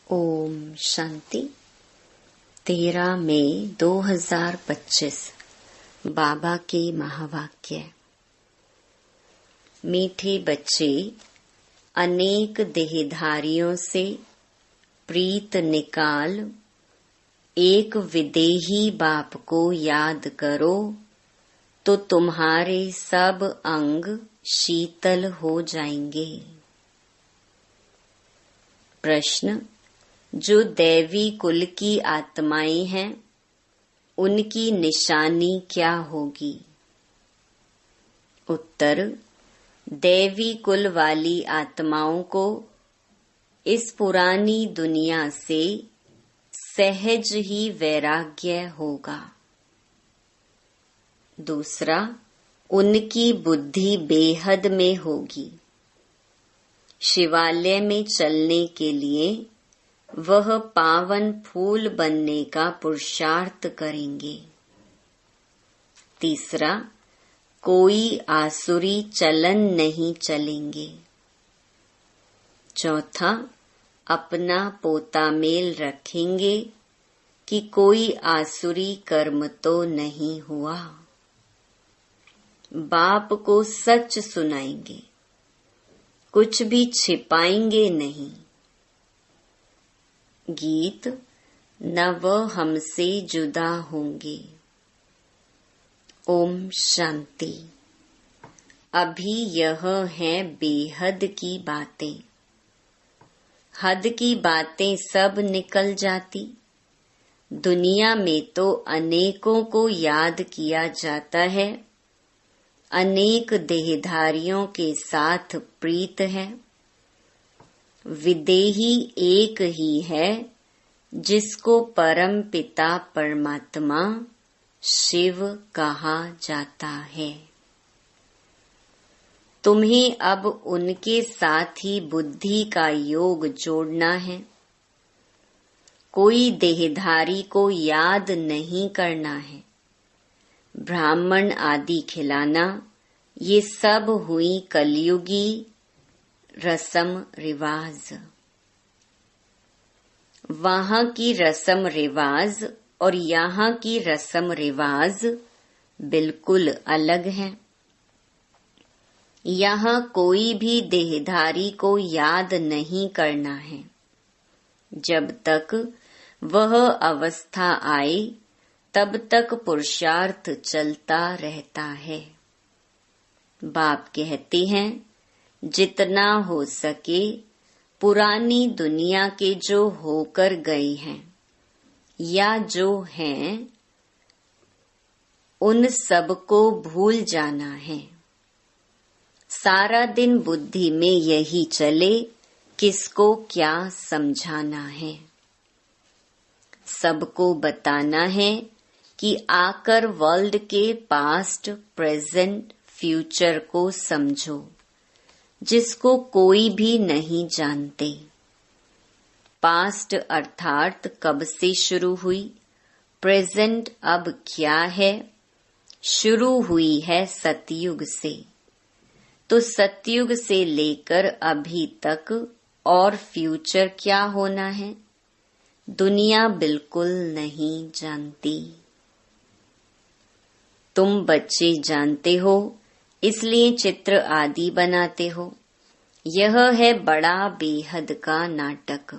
ओम शांति। 13 मई 2025 बाबा के महावाक्य। मीठे बच्चे, अनेक देहधारियों से प्रीत निकाल एक विदेही बाप को याद करो तो तुम्हारे सब अंग शीतल हो जाएंगे। प्रश्न: जो दैवी कुल की आत्माएं हैं उनकी निशानी क्या होगी? उत्तर: दैवी कुल वाली आत्माओं को इस पुरानी दुनिया से सहज ही वैराग्य होगा। दूसरा, उनकी बुद्धि बेहद में होगी। शिवालय में चलने के लिए वह पावन फूल बनने का पुरुषार्थ करेंगे। तीसरा, कोई आसुरी चलन नहीं चलेंगे। चौथा, अपना पोता मेल रखेंगे कि कोई आसुरी कर्म तो नहीं हुआ। बाप को सच सुनाएंगे, कुछ भी छिपाएंगे नहीं। गीत: न वह हमसे जुदा होंगे। ओम शांति। अभी यह है बेहद की बातें। हद की बातें सब निकल जाती। दुनिया में तो अनेकों को याद किया जाता है, अनेक देहधारियों के साथ प्रीत है। विदेही एक ही है जिसको परम पिता परमात्मा शिव कहा जाता है। तुम्हें अब उनके साथ ही बुद्धि का योग जोड़ना है। कोई देहधारी को याद नहीं करना है। ब्राह्मण आदि खिलाना, ये सब हुई कलयुगी रस्म रिवाज। वहाँ की रस्म रिवाज और यहाँ की रस्म रिवाज बिल्कुल अलग है। यहाँ कोई भी देहधारी को याद नहीं करना है। जब तक वह अवस्था आए तब तक पुरुषार्थ चलता रहता है। बाप कहते हैं, जितना हो सके पुरानी दुनिया के जो होकर गए हैं या जो हैं उन सबको भूल जाना है। सारा दिन बुद्धि में यही चले, किसको क्या समझाना है। सबको बताना है कि आकर वर्ल्ड के पास्ट, प्रेजेंट, फ्यूचर को समझो, जिसको कोई भी नहीं जानते। पास्ट अर्थात कब से शुरू हुई, प्रेजेंट अब क्या है। शुरू हुई है सतयुग से, तो सतयुग से लेकर अभी तक और फ्यूचर क्या होना है, दुनिया बिल्कुल नहीं जानती। तुम बच्चे जानते हो, इसलिए चित्र आदि बनाते हो। यह है बड़ा बेहद का नाटक।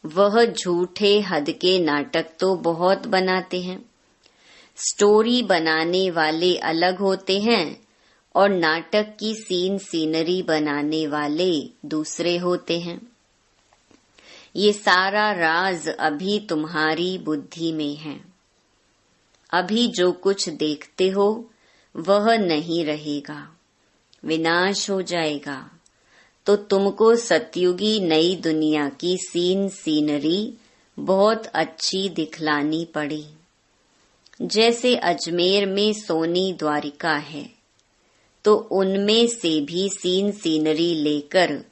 वह झूठे हद के नाटक तो बहुत बनाते हैं। स्टोरी बनाने वाले अलग होते हैं और नाटक की सीनरी बनाने वाले दूसरे होते हैं। ये सारा राज अभी तुम्हारी बुद्धि में है। अभी जो कुछ देखते हो वह नहीं रहेगा, विनाश हो जाएगा। तो तुमको सतयुगी नई दुनिया की सीनरी बहुत अच्छी दिखलानी पड़ी। जैसे अजमेर में सोनी द्वारिका है, तो उनमें से भी सीनरी लेकर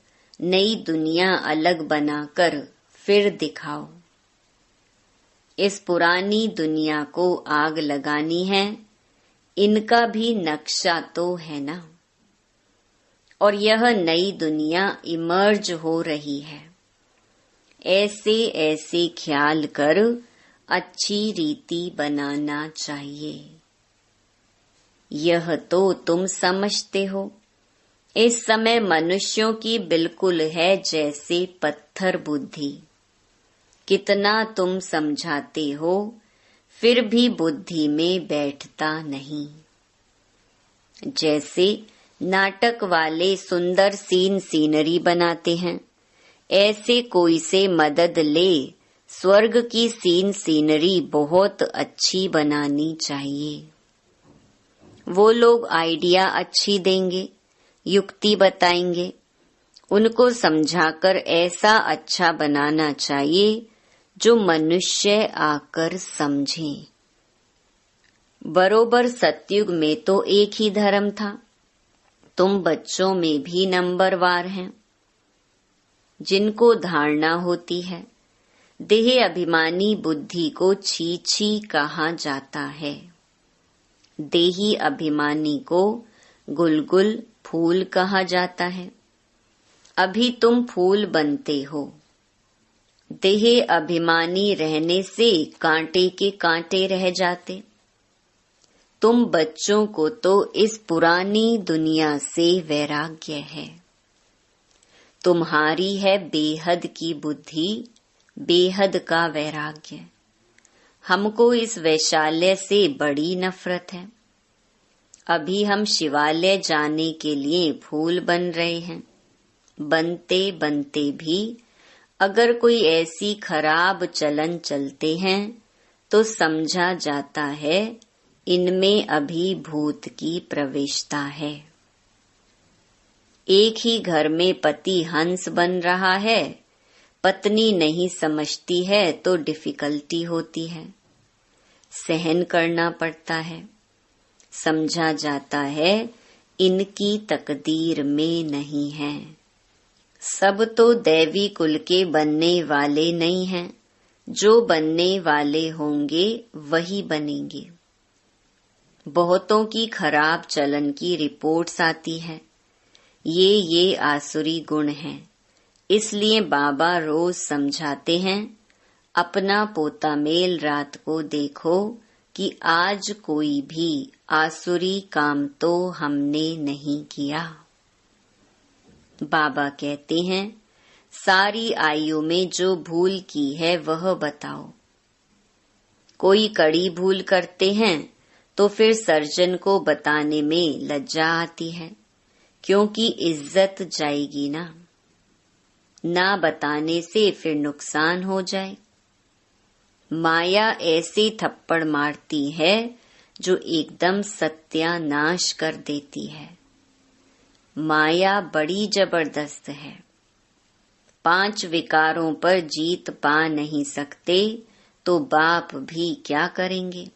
नई दुनिया अलग बनाकर फिर दिखाओ। इस पुरानी दुनिया को आग लगानी है, इनका भी नक्शा तो है ना। और यह नई दुनिया इमर्ज हो रही है। ऐसे ऐसे ख्याल कर अच्छी रीति बनाना चाहिए। यह तो तुम समझते हो। इस समय मनुष्यों की बिल्कुल है जैसे पत्थर बुद्धि। कितना तुम समझाते हो फिर भी बुद्धि में बैठता नहीं। जैसे नाटक वाले सुंदर सीनरी बनाते हैं, ऐसे कोई से मदद ले स्वर्ग की सीनरी बहुत अच्छी बनानी चाहिए। वो लोग आइडिया अच्छी देंगे, युक्ति बताएंगे, उनको समझाकर ऐसा अच्छा बनाना चाहिए जो मनुष्य आकर समझें। बरोबर सतयुग में तो एक ही धर्म था। तुम बच्चों में भी नंबरवार हैं। जिनको धारणा होती है, देह अभिमानी बुद्धि को छी कहा जाता है। देही अभिमानी को गुलगुल फूल कहा जाता है। अभी तुम फूल बनते हो। देह अभिमानी रहने से कांटे के कांटे रह जाते। तुम बच्चों को तो इस पुरानी दुनिया से वैराग्य है। तुम्हारी है बेहद की बुद्धि, बेहद का वैराग्य। हमको इस वैशाल्य से बड़ी नफरत है। अभी हम शिवालय जाने के लिए फूल बन रहे हैं। बनते बनते भी अगर कोई ऐसी खराब चलन चलते हैं तो समझा जाता है इनमें अभी भूत की प्रवेशता है। एक ही घर में पति हंस बन रहा है, पत्नी नहीं समझती है तो डिफिकल्टी होती है, सहन करना पड़ता है। समझा जाता है इनकी तकदीर में नहीं है। सब तो दैवी कुल के बनने वाले नहीं हैं। जो बनने वाले होंगे वही बनेंगे। बहुतों की खराब चलन की रिपोर्ट्स आती है। ये आसुरी गुण हैं। इसलिए बाबा रोज समझाते हैं, अपना पोता मेल रात को देखो कि आज कोई भी आसुरी काम तो हमने नहीं किया। बाबा कहते हैं, सारी आयु में जो भूल की है वह बताओ। कोई कड़ी भूल करते हैं तो फिर सर्जन को बताने में लज्जा आती है, क्योंकि इज्जत जाएगी ना बताने से फिर नुकसान हो जाए। माया ऐसे थप्पड़ मारती है जो एकदम सत्यानाश कर देती है। माया बड़ी जबरदस्त है। 5 विकारों पर जीत पा नहीं सकते तो बाप भी क्या करेंगे।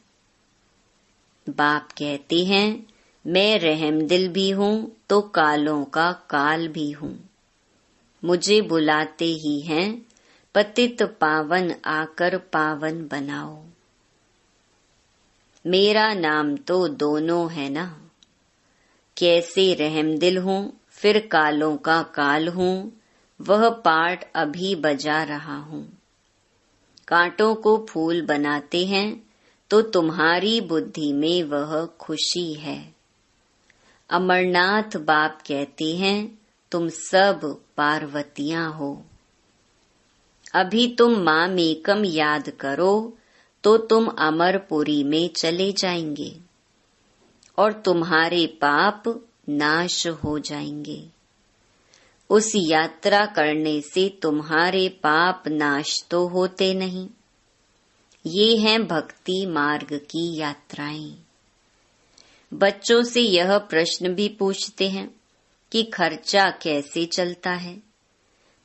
बाप कहते हैं, मैं रहमदिल भी हूँ तो कालों का काल भी हूँ। मुझे बुलाते ही हैं, पतित पावन आकर पावन बनाओ। मेरा नाम तो दोनों है ना। कैसे रहमदिल हूँ फिर कालों का काल हूँ, वह पार्ट अभी बजा रहा हूँ। कांटों को फूल बनाते हैं तो तुम्हारी बुद्धि में वह खुशी है। अमरनाथ बाप कहते हैं, तुम सब पार्वतियां हो। अभी तुम माँ मेकम याद करो तो तुम अमरपुरी में चले जाएंगे और तुम्हारे पाप नाश हो जाएंगे। उस यात्रा करने से तुम्हारे पाप नाश तो होते नहीं। ये हैं भक्ति मार्ग की यात्राएं। बच्चों से यह प्रश्न भी पूछते हैं कि खर्चा कैसे चलता है,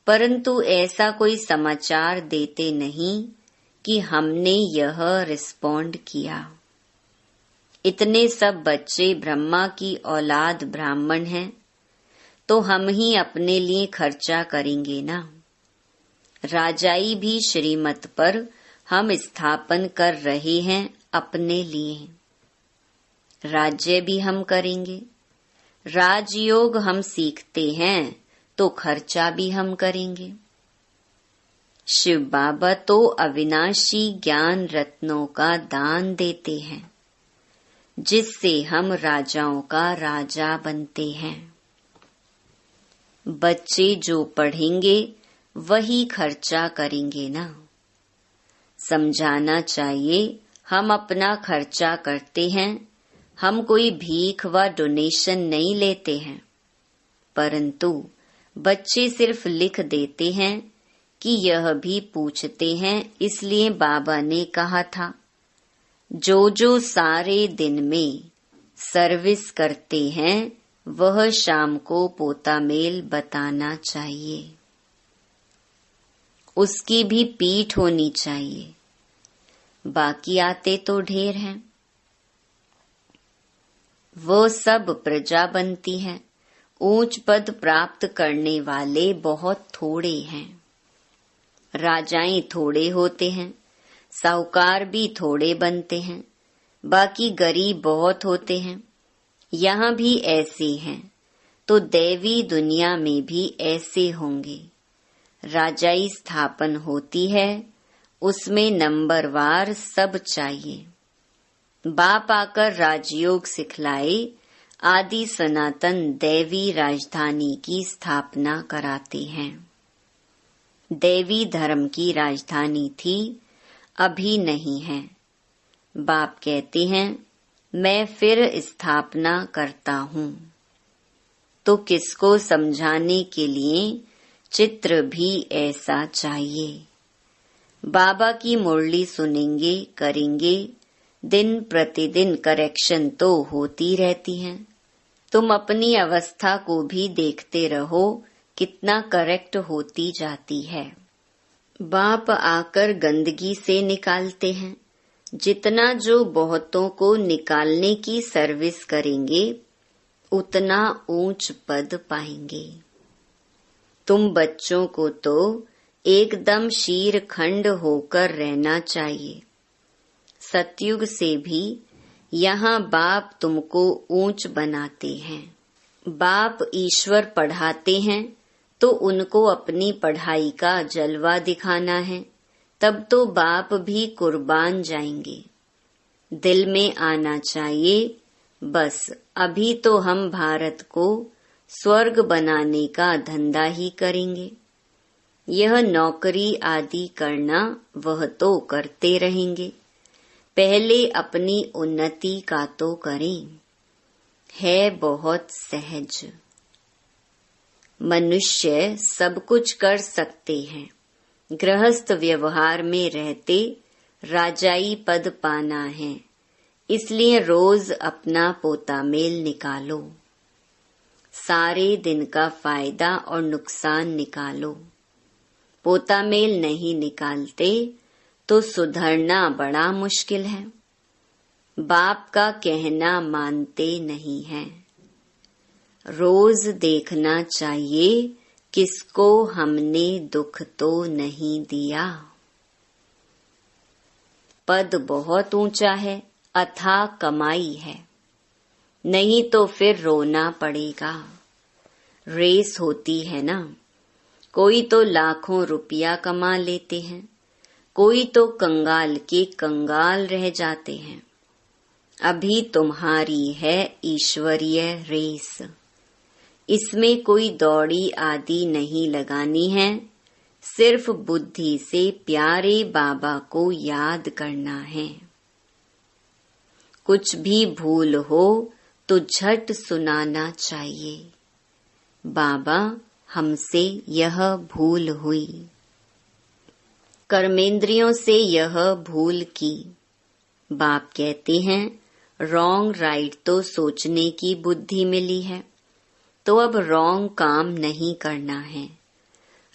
परंतु ऐसा कोई समाचार देते नहीं कि हमने यह रिस्पॉन्ड किया। इतने सब बच्चे ब्रह्मा की औलाद ब्राह्मण हैं, तो हम ही अपने लिए खर्चा करेंगे ना। राजाई भी श्रीमत पर हम स्थापन कर रहे हैं अपने लिए। राज्य भी हम करेंगे। राजयोग हम सीखते हैं तो खर्चा भी हम करेंगे। शिव बाबा तो अविनाशी ज्ञान रत्नों का दान देते हैं, जिससे हम राजाओं का राजा बनते हैं। बच्चे जो पढ़ेंगे वही खर्चा करेंगे ना। समझाना चाहिए हम अपना खर्चा करते हैं, हम कोई भीख व डोनेशन नहीं लेते हैं, परंतु बच्चे सिर्फ लिख देते हैं कि यह भी पूछते हैं। इसलिए बाबा ने कहा था, जो जो सारे दिन में सर्विस करते हैं वह शाम को पोता मेल बताना चाहिए। उसकी भी पीठ होनी चाहिए। बाकी आते तो ढेर हैं, वो सब प्रजा बनती है। ऊंच पद प्राप्त करने वाले बहुत थोड़े हैं। राजाएं थोड़े होते हैं, साहूकार भी थोड़े बनते हैं, बाकी गरीब बहुत होते हैं। यहाँ भी ऐसे हैं, तो दैवी दुनिया में भी ऐसे होंगे। राजाई स्थापन होती है, उसमें नंबरवार सब चाहिए। बाप आकर राजयोग सिखलाए, आदि सनातन दैवी राजधानी की स्थापना कराते हैं। दैवी धर्म की राजधानी थी, अभी नहीं है। बाप कहते हैं, मैं फिर स्थापना करता हूँ। तो किसको समझाने के लिए चित्र भी ऐसा चाहिए। बाबा की मुरली सुनेंगे, करेंगे, दिन प्रतिदिन करेक्शन तो होती रहती है। तुम अपनी अवस्था को भी देखते रहो, कितना करेक्ट होती जाती है। बाप आकर गंदगी से निकालते हैं। जितना जो बहुतों को निकालने की सर्विस करेंगे, उतना ऊंच पद पाएंगे। तुम बच्चों को तो एकदम शीरखंड होकर रहना चाहिए। सतयुग से भी यहाँ बाप तुमको ऊंच बनाते हैं। बाप ईश्वर पढ़ाते हैं, तो उनको अपनी पढ़ाई का जलवा दिखाना है, तब तो बाप भी कुर्बान जाएंगे। दिल में आना चाहिए, बस अभी तो हम भारत को स्वर्ग बनाने का धंधा ही करेंगे। यह नौकरी आदि करना वह तो करते रहेंगे, पहले अपनी उन्नति का तो करें। है बहुत सहज। मनुष्य सब कुछ कर सकते हैं। गृहस्थ व्यवहार में रहते राजाई पद पाना है, इसलिए रोज अपना पोता मेल निकालो। सारे दिन का फायदा और नुकसान निकालो। पोता मेल नहीं निकालते तो सुधरना बड़ा मुश्किल है। बाप का कहना मानते नहीं हैं। रोज देखना चाहिए किसको हमने दुख तो नहीं दिया। पद बहुत ऊंचा है, अथाह कमाई है, नहीं तो फिर रोना पड़ेगा। रेस होती है ना, कोई तो लाखों रुपया कमा लेते हैं, कोई तो कंगाल के कंगाल रह जाते हैं। अभी तुम्हारी है ईश्वरीय रेस, इसमें कोई दौड़ी आदि नहीं लगानी है, सिर्फ बुद्धि से प्यारे बाबा को याद करना है। कुछ भी भूल हो तो झट सुनाना चाहिए, बाबा हमसे यह भूल हुई। कर्मेंद्रियों से यह भूल की। बाप कहते हैं रॉन्ग राइट तो सोचने की बुद्धि मिली है, तो अब रॉन्ग काम नहीं करना है।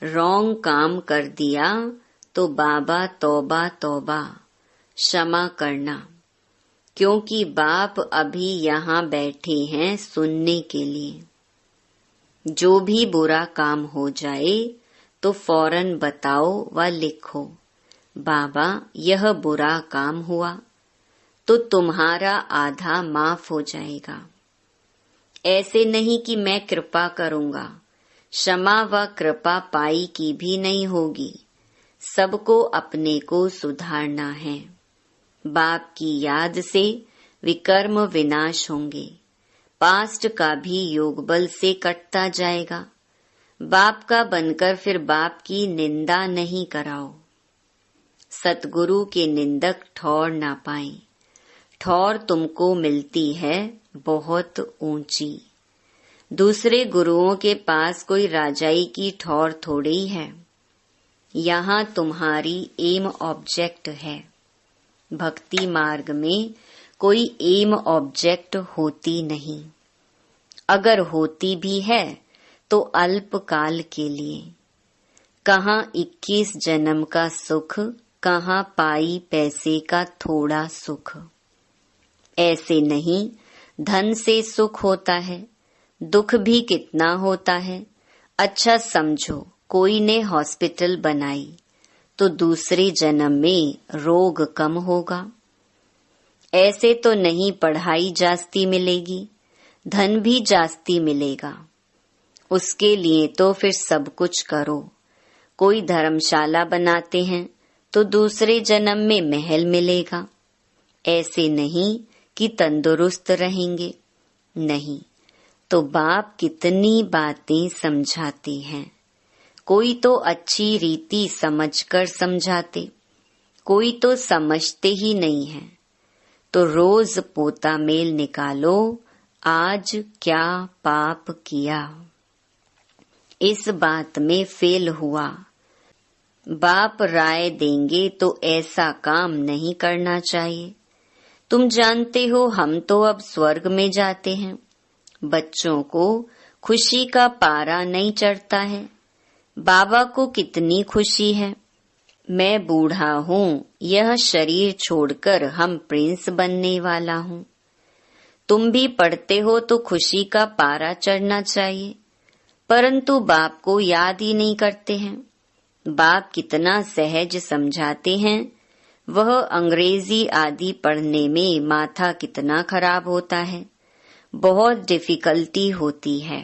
रॉन्ग काम कर दिया तो बाबा तौबा तौबा क्षमा करना, क्योंकि बाप अभी यहाँ बैठे हैं सुनने के लिए। जो भी बुरा काम हो जाए तो फौरन बताओ व लिखो, बाबा यह बुरा काम हुआ, तो तुम्हारा आधा माफ हो जाएगा। ऐसे नहीं कि मैं कृपा करूंगा, क्षमा व कृपा पाई की भी नहीं होगी, सबको अपने को सुधारना है। बाप की याद से विकर्म विनाश होंगे। पास्ट का भी योग बल से कटता जाएगा। बाप का बनकर फिर बाप की निंदा नहीं कराओ। सतगुरु के निंदक ठौर ना पाए। ठौर तुमको मिलती है बहुत ऊंची। दूसरे गुरुओं के पास कोई राजाई की ठौर थोड़ी है। यहाँ तुम्हारी एम ऑब्जेक्ट है। भक्ति मार्ग में कोई एम ऑब्जेक्ट होती नहीं। अगर होती भी है तो अल्प काल के लिए। कहाँ 21 जन्म का सुख, कहाँ पाई पैसे का थोड़ा सुख। ऐसे नहीं धन से सुख होता है, दुख भी कितना होता है। अच्छा समझो, कोई ने हॉस्पिटल बनाई तो दूसरे जन्म में रोग कम होगा। ऐसे तो नहीं पढ़ाई जास्ती मिलेगी, धन भी जास्ती मिलेगा। उसके लिए तो फिर सब कुछ करो। कोई धर्मशाला बनाते हैं तो दूसरे जन्म में महल मिलेगा। ऐसे नहीं कि तंदुरुस्त रहेंगे, नहीं तो बाप कितनी बातें समझाते हैं। कोई तो अच्छी रीति समझकर समझाते, कोई तो समझते ही नहीं है। तो रोज पोता मेल निकालो, आज क्या पाप किया। इस बात में फेल हुआ। बाप राय देंगे तो ऐसा काम नहीं करना चाहिए। तुम जानते हो हम तो अब स्वर्ग में जाते हैं। बच्चों को खुशी का पारा नहीं चढ़ता है। बाबा को कितनी खुशी है। मैं बूढ़ा हूँ, यह शरीर छोड़कर हम प्रिंस बनने वाला हूँ। तुम भी पढ़ते हो तो खुशी का पारा चढ़ना चाहिए, परंतु बाप को याद ही नहीं करते हैं। बाप कितना सहज समझाते हैं, वह अंग्रेजी आदि पढ़ने में माथा कितना खराब होता है। बहुत डिफिकल्टी होती है।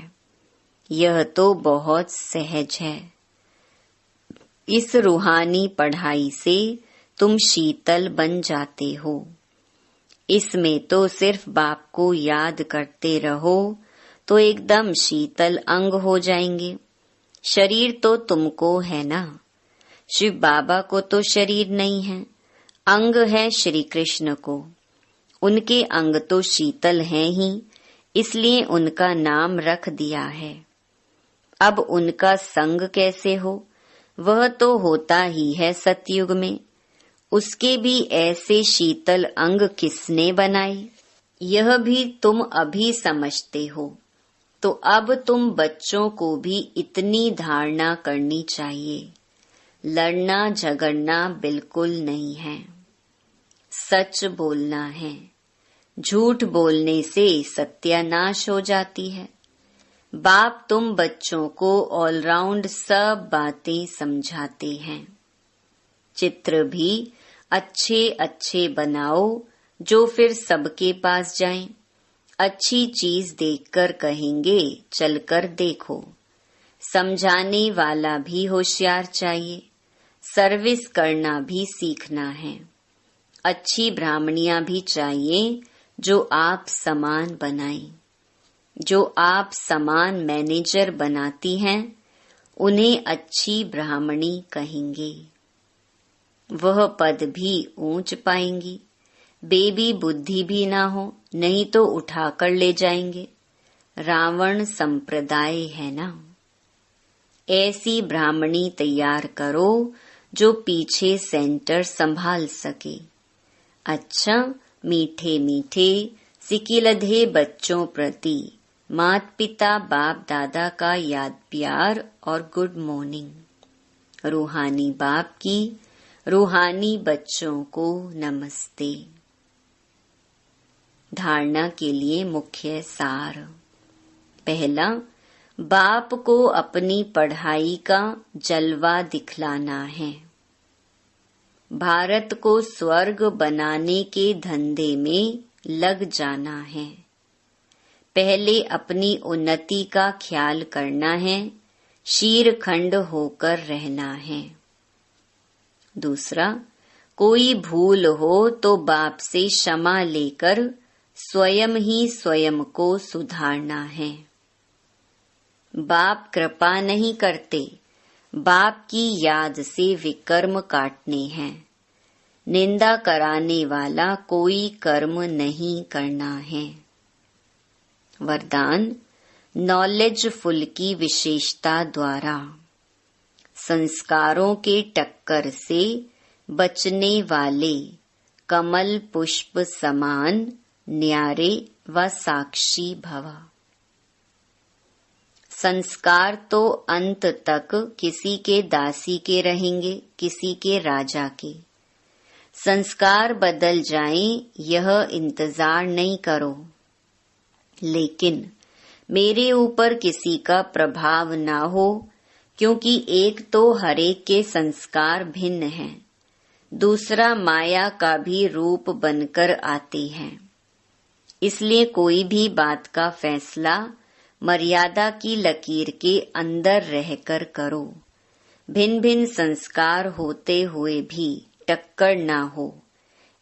यह तो बहुत सहज है। इस रूहानी पढ़ाई से तुम शीतल बन जाते हो। इसमें तो सिर्फ बाप को याद करते रहो तो एकदम शीतल अंग हो जाएंगे। शरीर तो तुमको है ना, शिव बाबा को तो शरीर नहीं है, अंग है श्री कृष्ण को। उनके अंग तो शीतल हैं ही, इसलिए उनका नाम रख दिया है। अब उनका संग कैसे हो, वह तो होता ही है सतयुग में। उसके भी ऐसे शीतल अंग किसने बनाए, यह भी तुम अभी समझते हो। तो अब तुम बच्चों को भी इतनी धारणा करनी चाहिए। लड़ना झगड़ना बिल्कुल नहीं है, सच बोलना है। झूठ बोलने से सत्यानाश हो जाती है। बाप तुम बच्चों को ऑलराउंड सब बातें समझाते हैं। चित्र भी अच्छे अच्छे बनाओ जो फिर सबके पास जाएं। अच्छी चीज देखकर कहेंगे चलकर देखो। समझाने वाला भी होशियार चाहिए। सर्विस करना भी सीखना है। अच्छी ब्राह्मणियां भी चाहिए जो आप समान बनाएं। जो आप समान मैनेजर बनाती हैं उन्हें अच्छी ब्राह्मणी कहेंगे। वह पद भी ऊंच पाएंगी। बेबी बुद्धि भी ना हो, नहीं तो उठाकर ले जाएंगे। रावण संप्रदाय है ना। ऐसी ब्राह्मणी तैयार करो जो पीछे सेंटर संभाल सके। अच्छा, मीठे मीठे सिकिलधे बच्चों प्रति माता पिता बाप दादा का याद प्यार और गुड मॉर्निंग। रूहानी बाप की रूहानी बच्चों को नमस्ते। धारणा के लिए मुख्य सार। पहला, बाप को अपनी पढ़ाई का जलवा दिखलाना है। भारत को स्वर्ग बनाने के धंधे में लग जाना है। पहले अपनी उन्नति का ख्याल करना है, शीरखंड होकर रहना है। दूसरा, कोई भूल हो तो बाप से क्षमा लेकर स्वयं ही स्वयं को सुधारना है। बाप कृपा नहीं करते, बाप की याद से विकर्म काटने हैं। निंदा कराने वाला कोई कर्म नहीं करना है। वरदान, नॉलेजफुल की विशेषता द्वारा संस्कारों के टक्कर से बचने वाले कमल पुष्प समान न्यारे व साक्षी भव। संस्कार तो अंत तक किसी के दासी के रहेंगे, किसी के राजा के। संस्कार बदल जाएं, यह इंतजार नहीं करो। लेकिन मेरे ऊपर किसी का प्रभाव ना हो, क्योंकि एक तो हरेक के संस्कार भिन्न हैं, दूसरा माया का भी रूप बनकर आते हैं। इसलिए कोई भी बात का फैसला मर्यादा की लकीर के अंदर रहकर करो। भिन्न भिन्न संस्कार होते हुए भी टक्कर ना हो,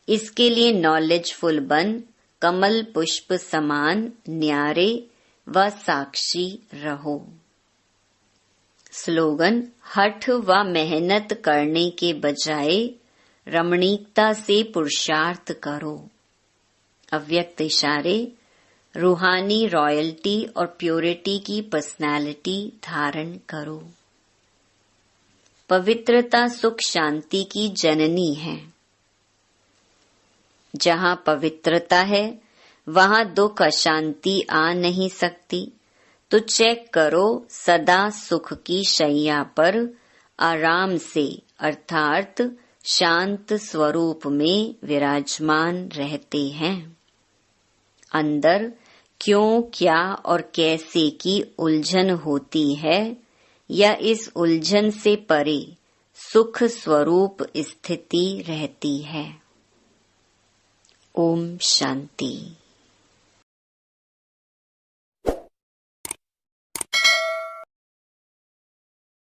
इसके लिए नॉलेजफुल बन कमल पुष्प समान न्यारे व साक्षी रहो। स्लोगन, हठ व मेहनत करने के बजाय रमणीकता से पुरुषार्थ करो। अव्यक्त इशारे, रूहानी रॉयल्टी और प्योरिटी की पर्सनालिटी धारण करो। पवित्रता सुख शांति की जननी है। जहाँ पवित्रता है वहाँ दुख अशांति आ नहीं सकती। तो चेक करो, सदा सुख की शैया पर आराम से अर्थात शांत स्वरूप में विराजमान रहते हैं। अंदर क्यों, क्या और कैसे की उलझन होती है, या इस उलझन से परे सुख स्वरूप स्थिति रहती है। ओम शांति।